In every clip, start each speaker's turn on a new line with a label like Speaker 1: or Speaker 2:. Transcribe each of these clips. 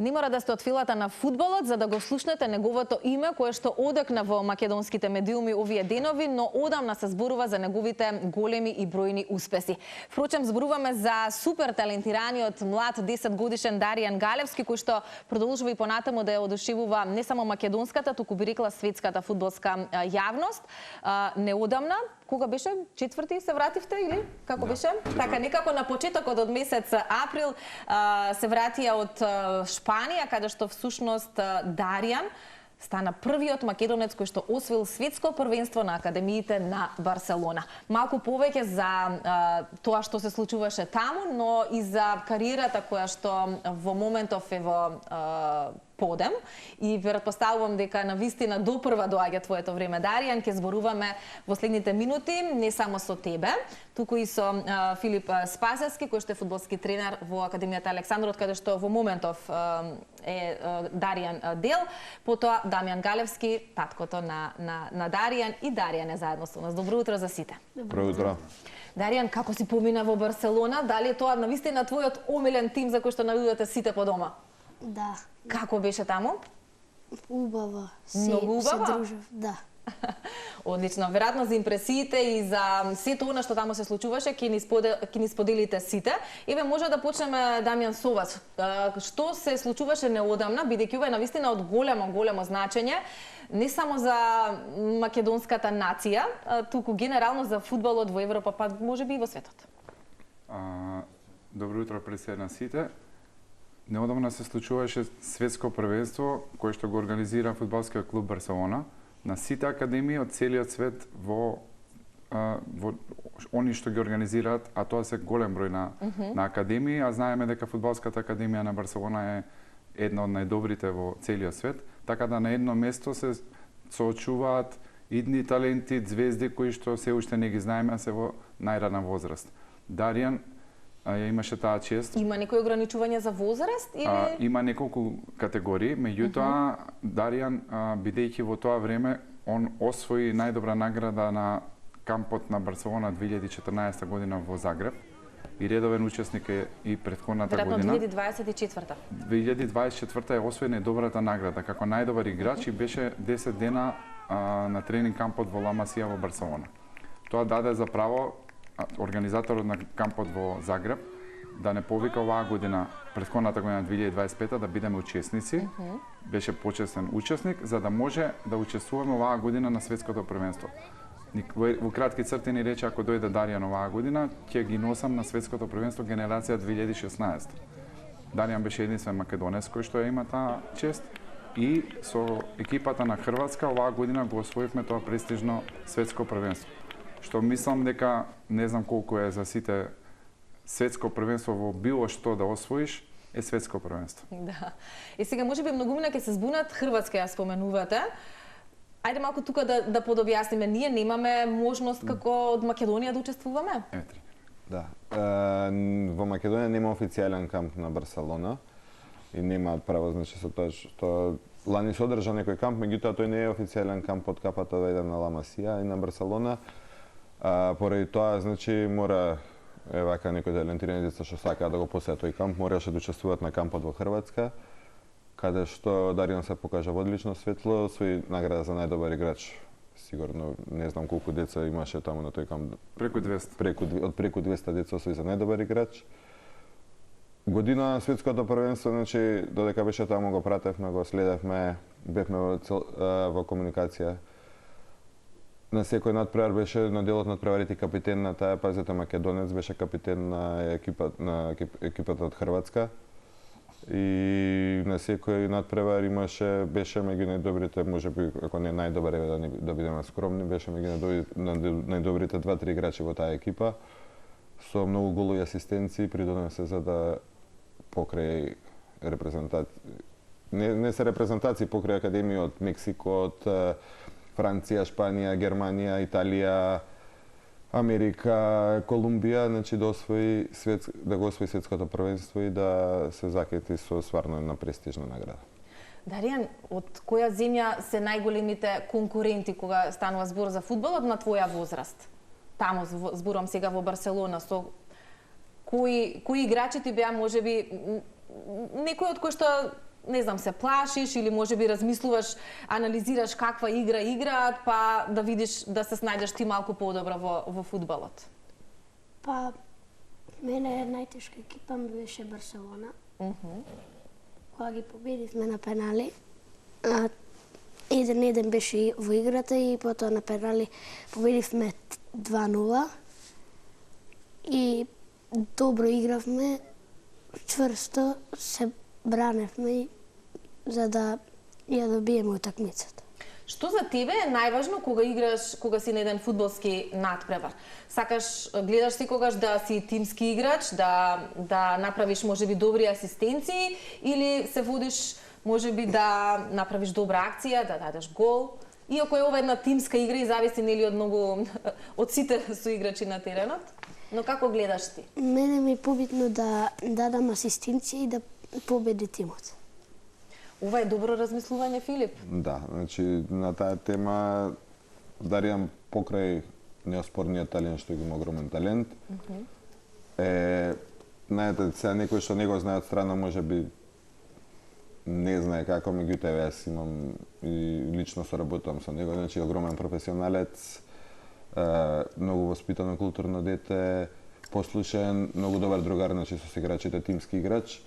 Speaker 1: Не мора да сте од филата на фудбалот за да го слушнете неговото име, кое што одекна во македонските медиуми овие денови, но одамна се зборува за неговите големи и бројни успеси. Впрочем, зборуваме за супер талентираниот млад 10-годишен Даријан Галевски, кој што продолжува и понатаму да ја одушевува не само македонската, туку би рекла светската фудбалска јавност. Неодамна, кога беше? 4-ти се вративте или како беше? Така, некако на почетокот од месец април се вратија од Шпанија, каде што всушност Даријан стана првиот македонец кој што освоил светско првенство на академиите на Барселона. Малку повеќе за тоа што се случуваше таму, но и за кариерата која што во моментов е во подем и претпоставувам дека навистина допрва доаѓа твоето време, Даријан. Ќе зборуваме во следните минути не само со тебе, туку и со Филип Спасевски, кој што е фудбалски тренер во Академијата Александрот, каде што во моментов е Даријан дел, потоа Дамјан Галевски, таткото на Даријан, и Даријан е заедно со нас. Добро утро за сите.
Speaker 2: Добро утро.
Speaker 1: Даријан, како си помина во Барселона? Дали е тоа навистина твојот омилен тим за кој што навидувате сите по дома?
Speaker 3: Да.
Speaker 1: Како беше таму?
Speaker 3: Убаво.
Speaker 1: Многу убаво?
Speaker 3: Се дружев, да.
Speaker 1: Одлично. Веројатно за импресиите и за сето она што таму се случуваше ќе ни споделите сите. Еве, може да почнеме, Дамјан, со вас. Што се случуваше неодамна, бидејќи ова е навистина од големо значење, не само за македонската нација, туку генерално за фудбалот во Европа, па можеби и во светот.
Speaker 2: Добро утро пред се на сите. Неодамна се случуваше светско првенство кое што го организира фудбалскиот клуб Барселона на сите академии од целиот свет во они што ги организираат, а тоа се голем број на академии, а знаеме дека фудбалската академија на Барселона е една од најдобрите во целиот свет, така да на едно место се соочуваат идни таленти, звезди кои што се уште не ги знаеме, а се во најрана возраст. Даријан имаше таа чест.
Speaker 1: Има некои ограничување за возраст или
Speaker 2: има неколку категории, меѓутоа Даријан, бидејќи во тоа време он освои најдобра награда на кампот на Барселона 2014 година во Загреб и редовен учесник е и претходната година.
Speaker 1: 2024.
Speaker 2: 2024 е освои најдобрата награда како најдобар играч и беше 10 дена на тренинг кампот во Ла Масија во Барселона. Тоа даде за право организаторот на кампот во Загреб да не повика оваа година, претходната година 2025 да бидеме учесници. Беше почестен учесник за да може да учествуваме оваа година на светското првенство. Во кратки црти ни рече, ако дојде Даријан оваа година, ќе ги носам на светското првенство генерација 2016. Даријан беше единствен македонец кој што ја има таа чест и со екипата на Хрватска оваа година го освоивме тоа престижно светско првенство. Што мислам дека не знам колку е за сите светско првенство во било што да освоиш е светско првенство.
Speaker 1: Да. И сега можеби многумина ќе се збунат, Хрватска ја споменувате. Ајде малку тука да подобјасниме, ние немаме можност како од Македонија да учествуваме?
Speaker 4: Да. Во Македонија нема официјален камп на Барселона и немаат право, значи со тоа што лани се одржа некој камп, меѓутоа тој не е официјален камп од капата дојде на Ла Масија и на Барселона. Поради тоа, значи, мора вака некои талентирани деца што сакаат да го посетат тој камп, мораше да учествуваат на кампот во Хрватска, каде што Даријан се покажа во одлично светло, освои награда за најдобар играч. Сигурно не знам колку деца имаше таму на тој камп.
Speaker 2: Преку 200.
Speaker 4: Од преку 200 деца освои за најдобар играч. Година на светското првенство, значи, додека беше таму го пратевме, го следевме, бевме во комуникација. На секој надпревар беше на делот надпреварите капитен на таа, пазете, македонец беше капитен на екипата од Хрватска. И на секој надпревар беше меѓу најдобрите, можеби ако не најдобар, да бидеме скромни, беше меѓу најдобрите 2-3 играчи во таа екипа. Со многу голови асистенции придонесе за да покрај не се репрезентации, покрај академии од Мексико, од Франција, Шпанија, Германија, Италија, Америка, Колумбија, значи да го освои светското првенство и да се закети со стварно една престижна награда.
Speaker 1: Даријан, од која земја се најголемите конкуренти кога станува збор за фудбалот на твоја возраст? Таму зборам сега во Барселона, со кои играчи ти беа можеби некои од кои што не знам, се плашиш или можеби размислуваш, анализираш каква игра играат, па да видиш да се снајдеш ти малку подобро во фудбалот?
Speaker 3: Па, мене најтешка екипа ми беше Барселона. Кога ги победивме на пенали, 1-1 беше во играта и потоа на пенали победивме 2-0. И добро игравме, чврсто се браневме за да ја добиеме утакмицата.
Speaker 1: Што за тебе е најважно кога играш, кога си на еден фудбалски натпревар? Сакаш, гледаш секогаш да си тимски играч, да направиш можеби добри асистенции или се водиш можеби да направиш добра акција, да дадеш гол? Иако е ова една тимска игра и зависи нели од многу од сите соиграчи на теренот, но како гледаш ти?
Speaker 3: Мене ми е побитно да дадам асистенција и да победи тимот.
Speaker 1: Ова е добро размислување, Филип.
Speaker 4: Да, значи на таа тема Даријан покрај неоспорниот талент што има огромен талент. Знаете, сега некој што не го знае од страна можеби не знае како, меѓутоа јас имам и лично соработувам со него, значи огромен професионалец, многу воспитано културно дете, послушен, многу добар другар, значи со играчите, тимски играч.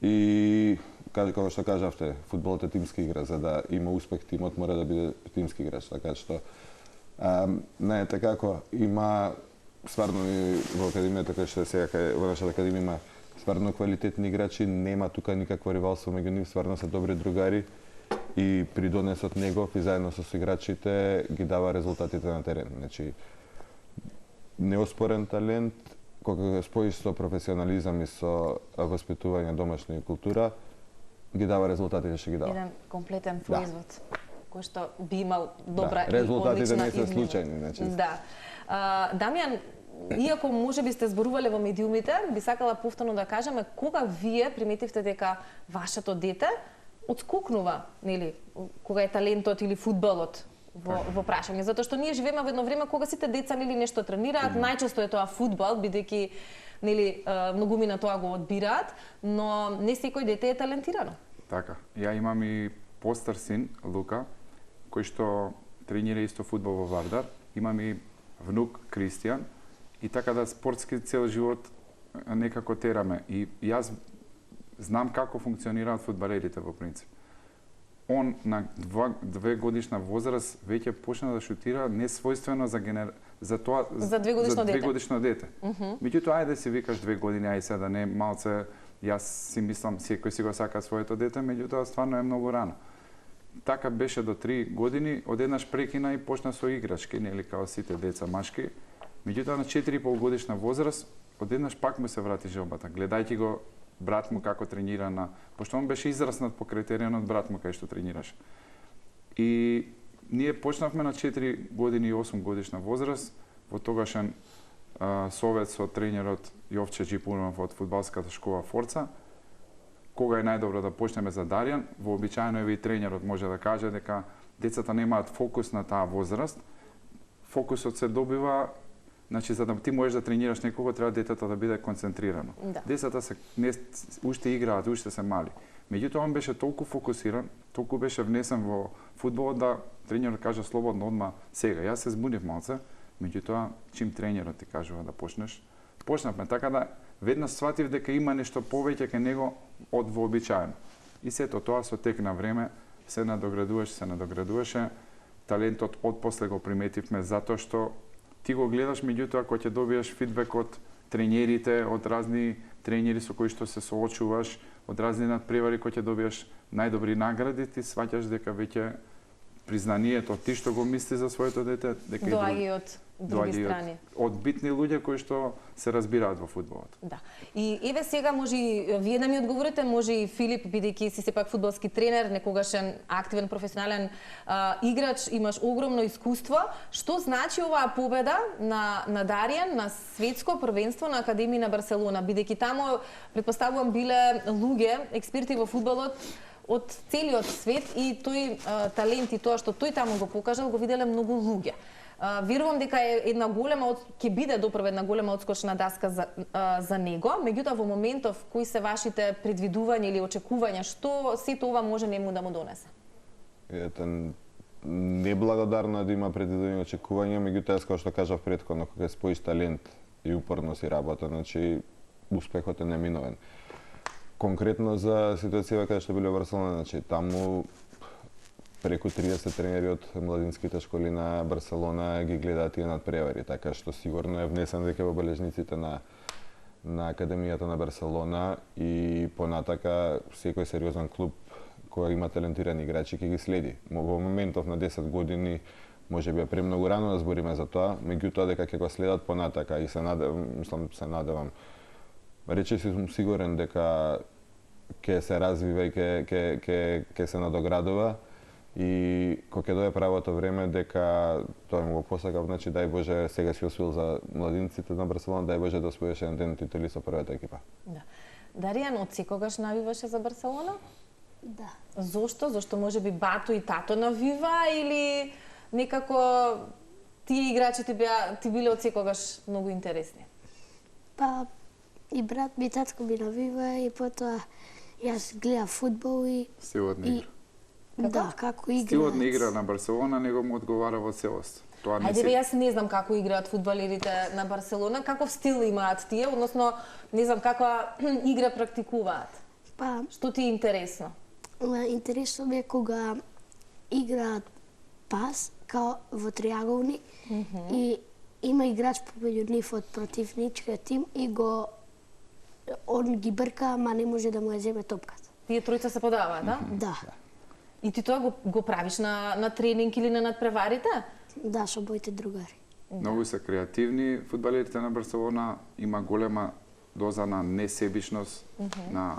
Speaker 4: И како што кажавте, фудбалот е тимска игра, за да има успех тимот мора да биде тимски играч, така што знаете како има стварно и во академијата која што е сега во нашата академија има стварно квалитетни играчи, нема тука никакво ривалство меѓу нив, стварно се добри другари и придонесот негов и заедно со играчите ги дава резултатите на терен. Значи неоспорен талент, кога го споиш со професионализам и со воспитување домашна култура, ги дава резултатите што ги дава.
Speaker 1: Еден комплетен производ кој што би имал добра и
Speaker 4: резултатите
Speaker 1: одлична
Speaker 4: не се
Speaker 1: изглед.
Speaker 4: случајни, значи.
Speaker 1: Да. Дамјан, иако можеби сте зборувале во медиумите, би сакала повторно да кажеме кога вие приметивте дека вашето дете отскокнува, нели, кога е талентот или фудбалот во прашање, затоа што ние живееме во едно време кога сите деца нели нешто тренираат, најчесто е тоа фудбал, бидејќи нели многумина тоа го одбираат, но не секој дете е талентирано.
Speaker 2: Така. Ја имам и постар син, Лука, кој што тренира исто фудбал во Вардар. Имам и внук, Кристијан, и така да спортски цел живот некако тераме. И јас знам како функционираат фудбалерите во принцип. Он на 2 годишна возраст веќе почна да шутира несвојствено за тоа
Speaker 1: За 2 годишно дете.
Speaker 2: 2 годишно дете. Меѓутоа ајде си викаш 2 години, ај сега да не малце, јас си мислам секој си го сака своето дете, меѓутоа стварно е многу рано. Така беше до 3 години, одеднаш прекина и почна со играчки, нели као сите деца машки. Меѓутоа на 4,5 годишна возраст одеднаш пак му се врати желбата, гледајќи го брат му како тренира на, пошто он беше израснат покрај теренот брат му кај што тренираше. И ние почнавме на 4 години и 8 годишна возраст во тогашен совет со тренерот Јовче Джипунов од фудбалската школа Форца. Кога е најдобро да почнеме за Даријан, вообичаено и тренерот може да каже дека децата немаат фокус на таа возраст. Фокусот се добива, значи за да ти можеш да тренираш некого треба детето да биде концентрирано.
Speaker 1: Да.
Speaker 2: Децата уште играат, уште се мали. Меѓутоа он беше толку фокусиран, толку беше внесен во фудбалот да тренерот кажа слободно одма сега. Јас се збунив малце, меѓутоа чим тренерот ти кажува да почнеш, почнавме, така да веднаш сватив дека има нешто повеќе кај него од вообичаено. И сето тоа со тек на време се надоградуваше. Талентот отпосле го приметивме затоа што ти го гледаш, меѓутоа кога ќе добиеш фидбек од тренерите, од разни тренери со кои што се соочуваш, од разни надпревари кои ќе добиеш најдобри награди, ти сваќаш дека веќе признанието ти што го мисли за своето дете, дека
Speaker 1: доаѓа од други страни.
Speaker 2: Од битни луѓе кои што се разбираат во фудбалот.
Speaker 1: Да. И еве сега може и вие да ми одговорите, може и Филип, бидејќи си сепак фудбалски тренер, некогашен активен професионален играч, имаш огромно искуство. Што значи оваа победа на Даријан на светско првенство на Академија на Барселона, бидејќи таму претпоставувам биле луѓе, експерти во фудбалот од целиот свет и тој талент и тоа што тој таму го покажал го виделе многу луѓе. Верувам дека е една голема ќе биде допрва една голема отскочна даска за него, меѓутоа во моментов кои се вашите предвидувања или очекувања, што сето ова може нему да му донесе?
Speaker 4: Ете, неблагодарно е да има предвидени очекувања, меѓутоа како што кажав претходно, кога споиш талент и упорност и работа, значи успехот е неминовен. Конкретно за ситуацијава каде што биле во Барселона, значи таму преку 30 тренери од младинските школи на Барселона ги гледаат тие надпревари, така што сигурно е внесен дека во бележниците на Академијата на Барселона и понатака секој сериозен клуб кој има талентирани играчи ќе ги следи. Во моментов на 10 години може би е премногу рано да збориме за тоа, меѓутоа дека ќе го следат понатака и се надевам. Речиси сум сигурен дека ќе се развива и ќе се надоградува и кога ќе дое правото време дека тоа му го посакав, значи дај Боже сега си освоил за младинците на Барселона, дај Боже да освоиш еден ден титули со првата екипа.
Speaker 1: Да. Даријан, од секогаш навиваше за Барселона?
Speaker 3: Да.
Speaker 1: Зошто? Зошто може би бато и тато навива или некако тие играчи ти биле од секогаш многу интересни?
Speaker 3: Па и брат ми, татко ми навива и потоа јас гледав фудбал и
Speaker 2: Стилот на игра.
Speaker 3: да, како играат.
Speaker 2: Стилот на игра на Барселона него му одговара во целост. Тоа не
Speaker 1: Ајде бе,
Speaker 2: се
Speaker 1: јас не знам како играат фудбалерите на Барселона, каков стил имаат тие, односно не знам каква игра практикуваат.
Speaker 3: Па,
Speaker 1: Што ти е интересно?
Speaker 3: интересно ми е кога играат пас, као во триаголни, и има играч помеѓу нив од противничкиот тим и он ги брка, ама не може да му ја земе топката.
Speaker 1: Тие тројца се подаваат, да?
Speaker 3: Да,
Speaker 1: И ти тоа го правиш на тренинг или на надпреварите?
Speaker 3: да, со моите другари.
Speaker 2: многу се креативни фудбалерите на Барселона, има голема доза на несебичност, на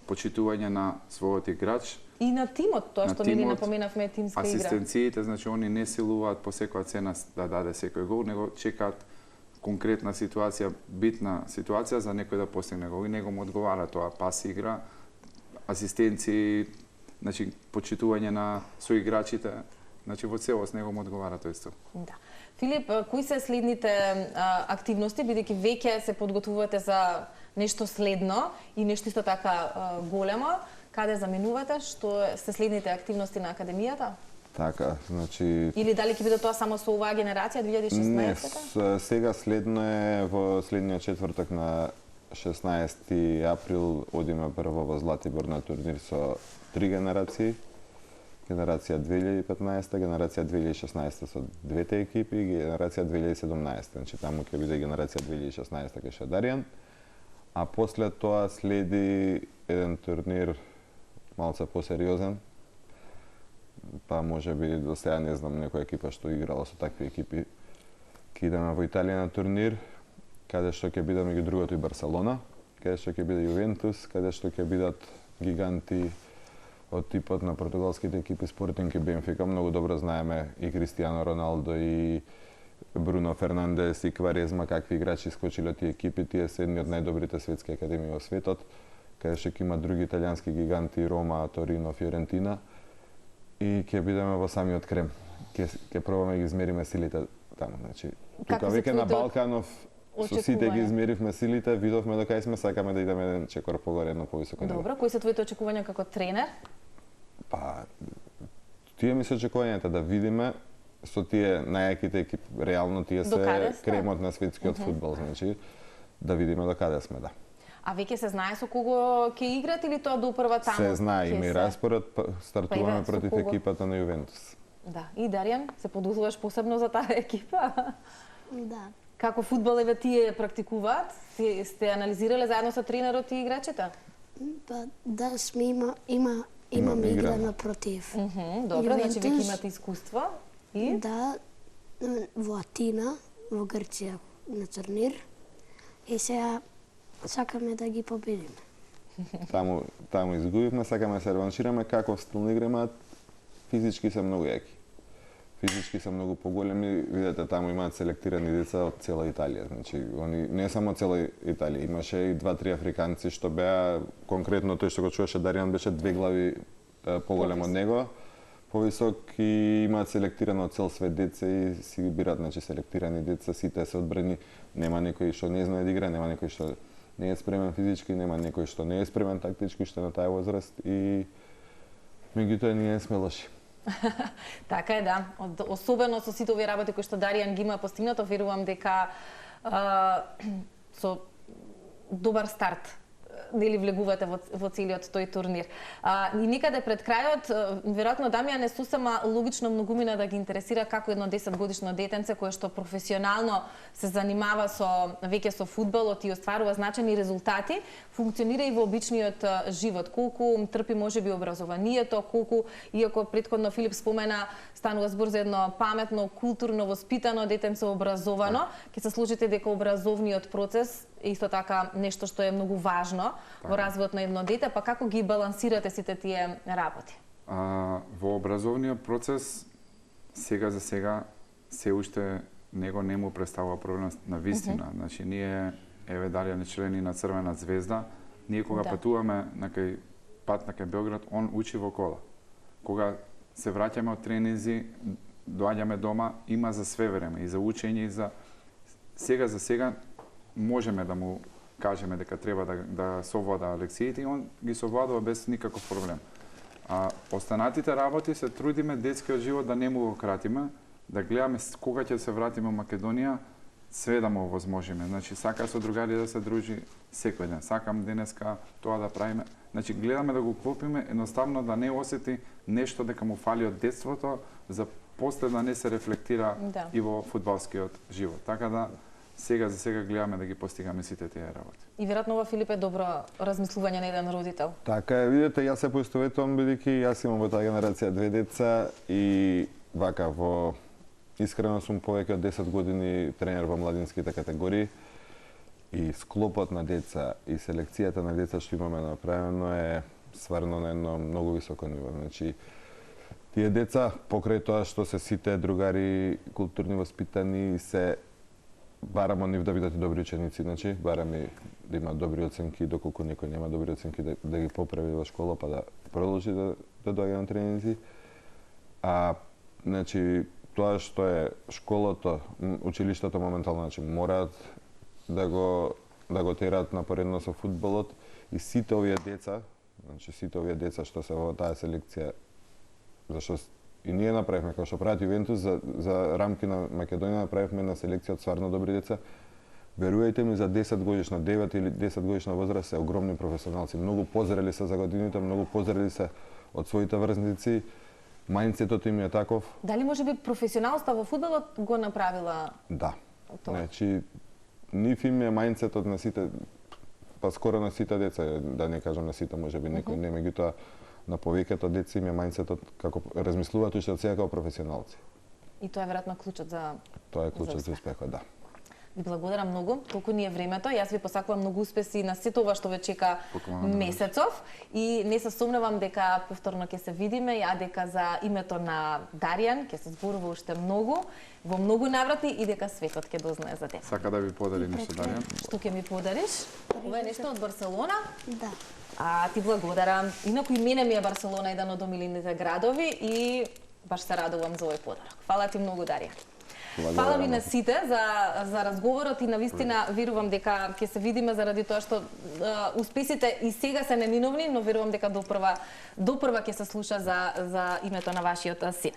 Speaker 2: почитување на својот играч.
Speaker 1: И на тимот, тоа
Speaker 2: На
Speaker 1: што ние
Speaker 2: тимот,
Speaker 1: напоменавме тимска игра.
Speaker 2: Асистенциите, значи они не силуваат по секоја цена да даде секој гол, него чекаат конкретна ситуација, битна ситуација за некој да постигне гол и него му одговара тоа пас игра, асистенции, значи почитување на соиграчите, значи во целост него му одговара тој стил.
Speaker 1: Да. Филип, кои се следните активности, бидејќи веќе се подготвувате за нешто следно и нешто исто така големо, каде заминувате, што се следните активности на Академијата?
Speaker 4: Така, значи
Speaker 1: Или дали ќе биде тоа само со оваа генерација 2016-та?
Speaker 4: не, сега следно е во следниот четврток на 16 април одиме прво во Златибор на турнир со 3 генерации. Генерација 2015, генерација 2016 со двете екипи и генерација 2017. Значи таму ќе биде генерација 2016 кај Шадаријан. А после тоа следи еден турнир малце посериозен. Па може би до сега не знам некоја екипа што играла со такви екипи. Ќе идеме во Италија на турнир, каде што ќе биде меѓу другото и Барселона, каде што ќе биде Јувентус, каде што ќе бидат гиганти од типот на португалските екипи Спортинг и Бенфика. Многу добро знаеме и Кристијано Роналдо и Бруно Фернандес и Кварезма, какви играчи скочиле од тие екипи. Тие се едни од најдобрите светски академии во светот, каде што ќе има други италијански гиганти Рома, Торино, Фиорентина. И ќе бидеме во самиот крем. Ќе пробаме ги измериме силите таму. Значи, тука веќе на Балканов со сите ги измеривме силите, видовме до кај сме, сакаме да идеме еден чекор погоре, едно повисоко ниво.
Speaker 1: Добро, кои се твоите очекувања како тренер?
Speaker 4: Па, тие ми се очекувањата да видиме со тие најаките екипи, реално тие се кремот на светскиот фудбал, значи да видиме до каде сме, да.
Speaker 1: А веќе се знае со кого ќе играт или тоа допрва таму?
Speaker 4: Се знае, има и распоред, стартуваме
Speaker 1: Па,
Speaker 4: против екипата на Јувентус.
Speaker 1: Да, и Даријан, се подготвуваш посебно за таа екипа?
Speaker 3: Да.
Speaker 1: Како фудбалеве тие практикуваат? Сте анализирале заедно со тренерот и играчите?
Speaker 3: Па да, имаме играно против.
Speaker 1: Добро, значи
Speaker 3: Јувентус.
Speaker 1: веќе имате искуство. И?
Speaker 3: Да, во Атина, во Грција на турнир. И сега сакаме да ги победиме.
Speaker 4: Таму изгубивме, сакаме да се реваншираме, каков стил на игра имаат, физички се многу јаки. Физички се многу поголеми, видете таму имаат селектирани деца од цела Италија. Значи, они не само цела Италија, имаше и 2-3 африканци што беа конкретно тој што го чуваше Даријан беше 2 глави поголем од него. повисок и имаат селектирано цел свет деца и си ги бират, значи селектирани деца, сите се одбрани, нема некој што не знае да игра, нема некој што не е спремен физички, нема некој што не е спремен тактички, што на таа возраст и меѓутоа ние сме лоши.
Speaker 1: Така е, да. Особено со сите овие работи кои што Даријан ги има постигнато, верувам дека со добар старт нели влегувате во целиот тој турнир. И некаде пред крајот, веројатно Дамјан е сосема логично многумина да ги интересира како едно 10-годишно детенце кое што професионално се занимава веќе со фудбалот и остварува значајни резултати, функционира и во обичниот живот. Колку трпи можеби образованието, колку, иако претходно Филип спомена, станува збор за едно паметно, културно воспитано детенце, образовано, ќе се сложите дека образовниот процес е исто така нешто што е многу важно во развојот на едно дете, па како ги балансирате сите тие работи?
Speaker 2: Во образовниот процес сега за сега се уште него не му представува проблем на вистина. Значи ние еве Даријан е члени на Црвена звезда, ние кога патуваме на кај пат на кај Белград, он учи во кола. Кога се враќаме од тренинзи, доаѓаме дома, има за све време и за учење и за сега можеме да му кажеме дека треба да совлада лекциите и он ги совладува без никаков проблем. Останатите работи се трудиме детскиот живот да не му го кратиме, да гледаме кога ќе се вратиме во Македонија, све да му овозможиме. Значи сака со другари да се дружи секој ден. Сакам денеска тоа да правиме. Значи гледаме да го клопиме, едноставно да не осети нешто дека му фали од детството, за после да не се рефлектира и во фудбалскиот живот. Така да сега за сега гледаме да ги постигаме сите тие работи.
Speaker 1: И веројатно ова, Филип, е добро размислување на еден родител.
Speaker 4: Така е, видите, јас се поистоветувам бидејќи јас имам во таа генерација 2 деца и вака во искрено сум повеќе од 10 години тренер во младинските категории и склопот на деца и селекцијата на деца што имаме направено е стварно на едно многу високо ниво. Значи тие деца покрај тоа што се сите другари културни воспитани се барам од нив да бидат добри ученици, значи барам и да имаат добри оценки, доколку некој нема добри оценки да ги поправи во школа па да продолжи да доаѓа на тренинзи. Значи тоа што е школото, училиштето моментално, значи мораат да го тераат напоредно со фудбалот и сите овие деца што се во таа селекција, зашто и ние направивме, како што прават Ювентус, за рамки на Македонија направивме на селекција од стварно добри деца. Верувајте ми, за 10 годишна, 9 или 10 годишна возраст се огромни професионалци. Многу позрели се за годините, многу позрели се од своите врзници. Мајндсетот им е таков.
Speaker 1: Дали може би професионалноста во фудбалот го направила?
Speaker 4: Да. Значи, нив им е мајндсетот на сите, па скоро на сите деца, да не кажам на сите, може би некој не, меѓутоа на повеќето деца им е мајндсетот како размислуваат уште од сега како професионалци.
Speaker 1: И тоа е веројатно клучот за
Speaker 4: Тоа е клучот за успехот, да.
Speaker 1: Ви благодарам многу, толку ни е времето. Јас ви посакувам многу успеси на сето ова што ве чека месецов и не се сомневам дека повторно ќе се видиме, ја дека за името на Даријан ќе се зборува уште многу, во многу наврати и дека светот ќе дознае за тебе.
Speaker 2: Сака да ви подари нешто, Даријан?
Speaker 1: Што ќе ми подариш? Ова е нешто од Барселона?
Speaker 3: Да.
Speaker 1: Ти благодарам. Инаку и мене ми е Барселона еден од омилените градови и баш се радувам за овој подарок. Фала ти многу, Даријан. Фала ви на сите за разговорот и навистина верувам дека ќе се видиме заради тоа што успесите и сега се неминовни, но верувам дека допрва ќе се слуша за името на вашиот син.